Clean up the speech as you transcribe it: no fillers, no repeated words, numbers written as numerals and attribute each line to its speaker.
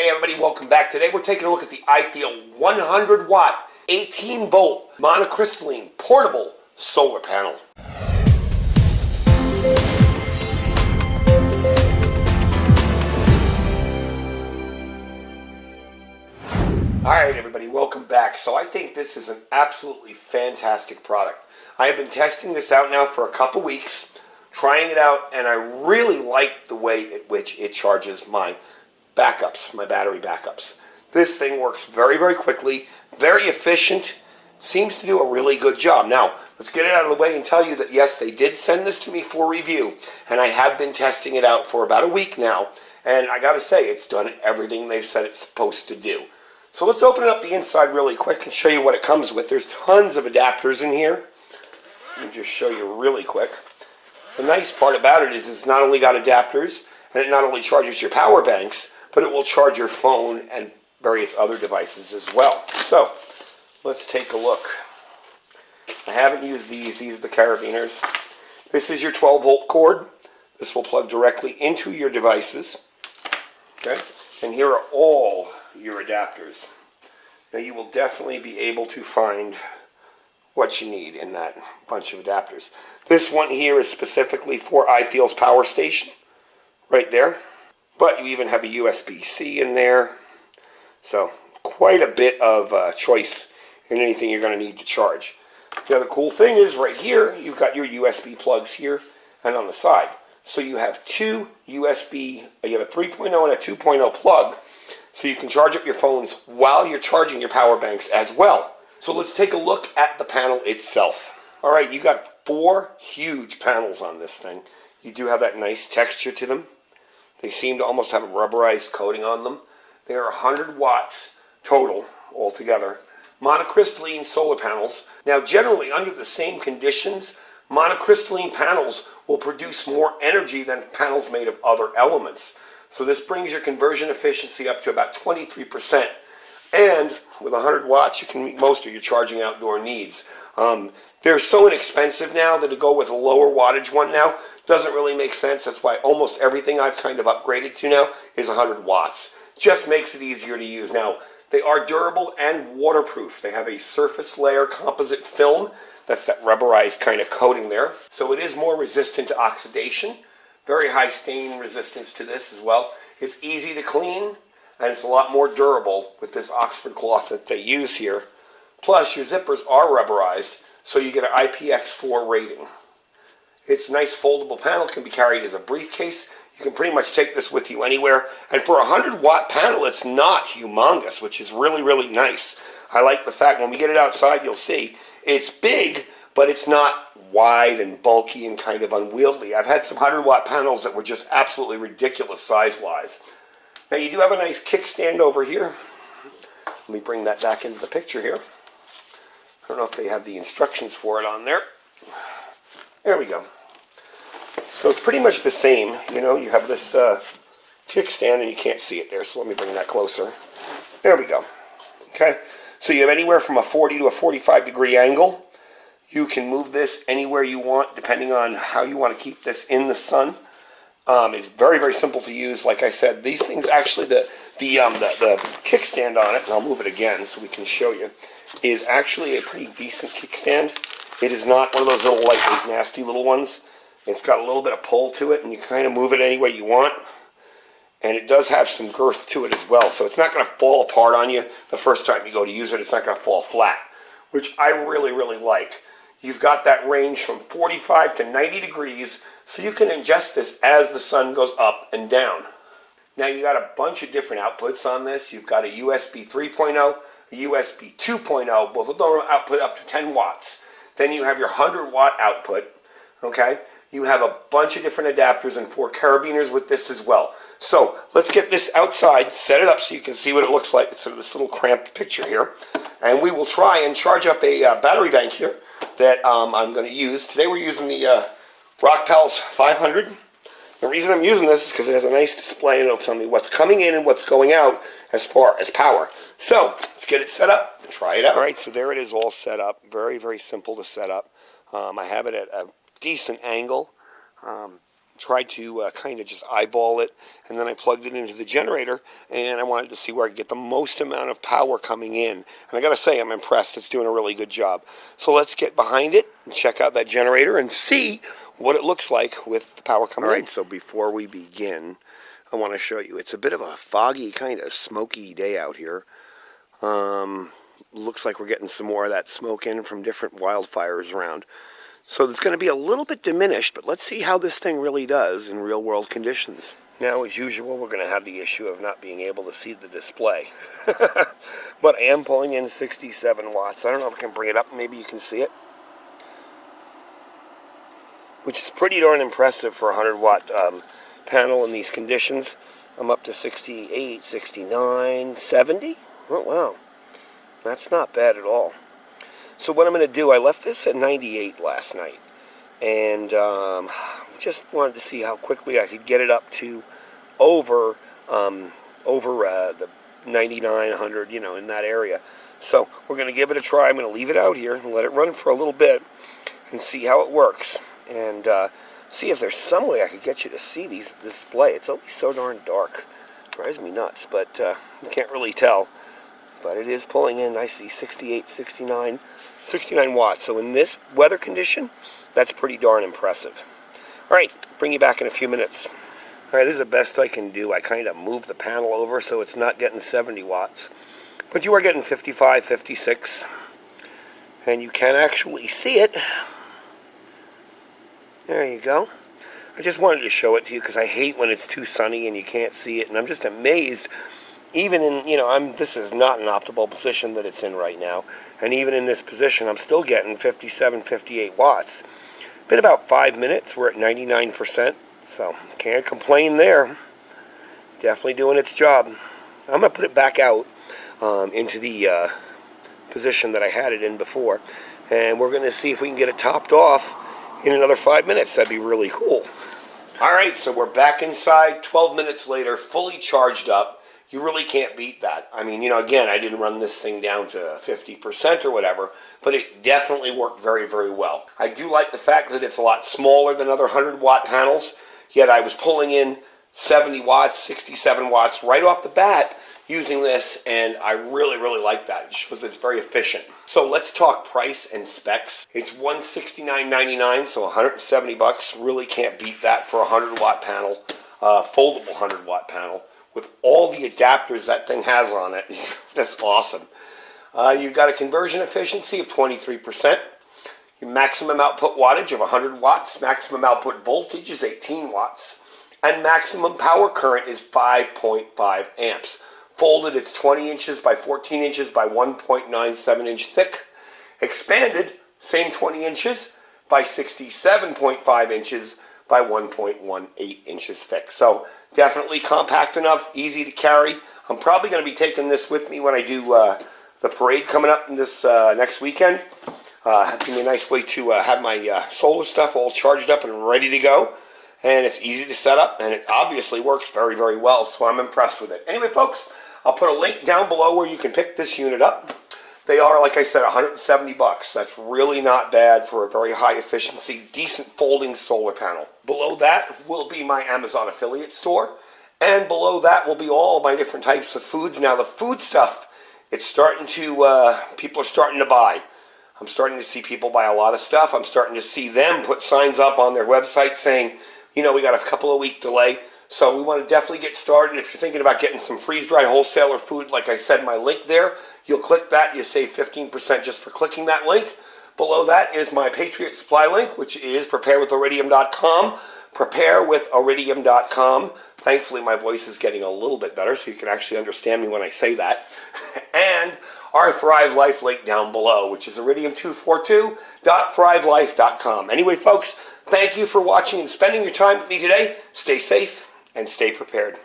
Speaker 1: Hey everybody, welcome back. Today we're taking a look at the ITEHIL 100 watt, 18 volt monocrystalline portable solar panel. Alright everybody, welcome back. So I think this is an absolutely fantastic product. I have been testing this out now for a couple weeks, trying it out, and I really like the way at which it charges my backups, my battery backups. This thing works very, very quickly, very efficient, seems to do a really good job. Now, let's get it out of the way and tell you that yes, they did send this to me for review, and I have been testing it out for about a week now, and I gotta say, it's done everything they've said it's supposed to do. So let's open it up the inside really quick and show you what it comes with. There's tons of adapters in here. Let me just show you really quick. The nice part about it is it's not only got adapters, and it not only charges your power banks, but it will charge your phone and various other devices as well. So, let's take a look. I haven't used these are the carabiners. This is your 12 volt cord. This will plug directly into your devices. Okay, and here are all your adapters. Now you will definitely be able to find what you need in that bunch of adapters. This one here is specifically for ITEHIL's power station, right there. But you even have a USB-C in there. So quite a bit of choice in anything you're going to need to charge. The other cool thing is right here, you've got your USB plugs here and on the side. So you have two USB, you have a 3.0 and a 2.0 plug, so you can charge up your phones while you're charging your power banks as well. So let's take a look at the panel itself. All right, you got 4 huge panels on this thing. You do have that nice texture to them. They seem to almost have a rubberized coating on them. They are 100 watts total altogether. Monocrystalline solar panels. Now generally under the same conditions, monocrystalline panels will produce more energy than panels made of other elements. So this brings your conversion efficiency up to about 23%. And with 100 watts, you can meet most of your charging outdoor needs. They're so inexpensive now that to go with a lower wattage one now doesn't really make sense. That's why almost everything I've kind of upgraded to now is 100 watts. Just makes it easier to use. Now, they are durable and waterproof. They have a surface layer composite film. That's that rubberized kind of coating there. So it is more resistant to oxidation. Very high stain resistance to this as well. It's easy to clean, and it's a lot more durable with this Oxford cloth that they use here. Plus, your zippers are rubberized, so you get an IPX4 rating. It's a nice foldable panel, can be carried as a briefcase. You can pretty much take this with you anywhere. And for a 100 watt panel, it's not humongous, which is really, really nice. I like the fact when we get it outside, you'll see it's big, but it's not wide and bulky and kind of unwieldy. I've had some 100 watt panels that were just absolutely ridiculous size-wise. Now you do have a nice kickstand over here. Let me bring that back into the picture here. I don't know if they have the instructions for it on there. There we go. So it's pretty much the same. You know, you have this kickstand and you can't see it there, so let me bring that closer. There we go. Okay, so you have anywhere from a 40 to a 45 degree angle. You can move this anywhere you want depending on how you want to keep this in the sun. It's very, very simple to use. Like I said, these things actually, the kickstand on it, and I'll move it again so we can show you, is actually a pretty decent kickstand. It is not one of those little lightweight, nasty little ones. It's got a little bit of pull to it, and you kind of move it any way you want. And it does have some girth to it as well, so it's not going to fall apart on you the first time you go to use it. It's not going to fall flat, which I really, really like. You've got that range from 45 to 90 degrees, so you can adjust this as the sun goes up and down. Now you got a bunch of different outputs on this. You've got a USB 3.0, a USB 2.0, both of them output up to 10 watts. Then you have your 100 watt output, okay? You have a bunch of different adapters and 4 carabiners with this as well. So let's get this outside, set it up so you can see what it looks like. It's sort of this little cramped picture here. And we will try and charge up a battery bank here that I'm going to use. Today we're using the Rockpals 500. The reason I'm using this is because it has a nice display and it'll tell me what's coming in and what's going out as far as power. So let's get it set up and try it out. All right, so there it is all set up. Very, very simple to set up. I have it at a decent angle. tried to kind of just eyeball it, and then I plugged it into the generator, and I wanted to see where I could get the most amount of power coming in. And I gotta say, I'm impressed. It's doing a really good job. So let's get behind it and check out that generator and see what it looks like with the power coming in. All right, so before we begin, I want to show you. It's a bit of a foggy, kind of smoky day out here. Looks like we're getting some more of that smoke in from different wildfires around. So it's going to be a little bit diminished, but let's see how this thing really does in real-world conditions. Now, as usual, we're going to have the issue of not being able to see the display. But I am pulling in 67 watts. I don't know if I can bring it up. Maybe you can see it. Which is pretty darn impressive for a 100-watt panel in these conditions. I'm up to 68, 69, 70. Oh, wow. That's not bad at all. So what I'm going to do, I left this at 98 last night, and just wanted to see how quickly I could get it up to over the 99, 100, you know, in that area. So we're going to give it a try. I'm going to leave it out here and let it run for a little bit and see how it works, and see if there's some way I could get you to see this display. It's always so darn dark. It drives me nuts, but you can't really tell. But it is pulling in, I see 68, 69 watts. So in this weather condition, that's pretty darn impressive. All right, bring you back in a few minutes. All right, this is the best I can do. I kind of move the panel over so it's not getting 70 watts. But you are getting 55, 56. And you can actually see it. There you go. I just wanted to show it to you because I hate when it's too sunny and you can't see it. And I'm just amazed. Even in, you know, this is not an optimal position that it's in right now. And even in this position, I'm still getting 57, 58 watts. Been about 5 minutes. We're at 99%. So, can't complain there. Definitely doing its job. I'm going to put it back out into the position that I had it in before. And we're going to see if we can get it topped off in another 5 minutes. That'd be really cool. All right, so we're back inside 12 minutes later, fully charged up. You really can't beat that. I mean, you know, again, I didn't run this thing down to 50% or whatever, but it definitely worked very, very well. I do like the fact that it's a lot smaller than other 100-watt panels, yet I was pulling in 70 watts, 67 watts right off the bat using this, and I really, really like that. It shows it's very efficient. So let's talk price and specs. It's $169.99, so 170 bucks. Really can't beat that for a 100-watt panel, foldable 100-watt panel. With all the adapters that thing has on it. That's awesome. You've got a conversion efficiency of 23%. Your maximum output wattage of 100 watts. Maximum output voltage is 18 watts. And maximum power current is 5.5 amps. Folded, it's 20 inches by 14 inches by 1.97 inch thick. Expanded, same 20 inches by 67.5 inches by 1.18 inches thick. So definitely compact enough, easy to carry. I'm probably going to be taking this with me when I do the parade coming up in this next weekend. Give me a nice way to have my solar stuff all charged up and ready to go. And it's easy to set up, and it obviously works very, very well, so I'm impressed with it. Anyway, folks, I'll put a link down below where you can pick this unit up. They are, like I said, 170 bucks. That's really not bad for a very high efficiency, decent folding solar panel. Below that will be my Amazon affiliate store. And below that will be all my different types of foods. Now the food stuff, it's starting to, people are starting to buy. I'm starting to see people buy a lot of stuff. I'm starting to see them put signs up on their website saying, you know, we got a couple of week delay. So we want to definitely get started. If you're thinking about getting some freeze-dried wholesaler food, like I said, my link there, you'll click that. You save 15% just for clicking that link. Below that is my Patriot Supply link, which is preparewithiridium.com. Preparewithiridium.com. Thankfully, my voice is getting a little bit better, so you can actually understand me when I say that. And our Thrive Life link down below, which is iridium242.thrivelife.com. Anyway, folks, thank you for watching and spending your time with me today. Stay safe and stay prepared.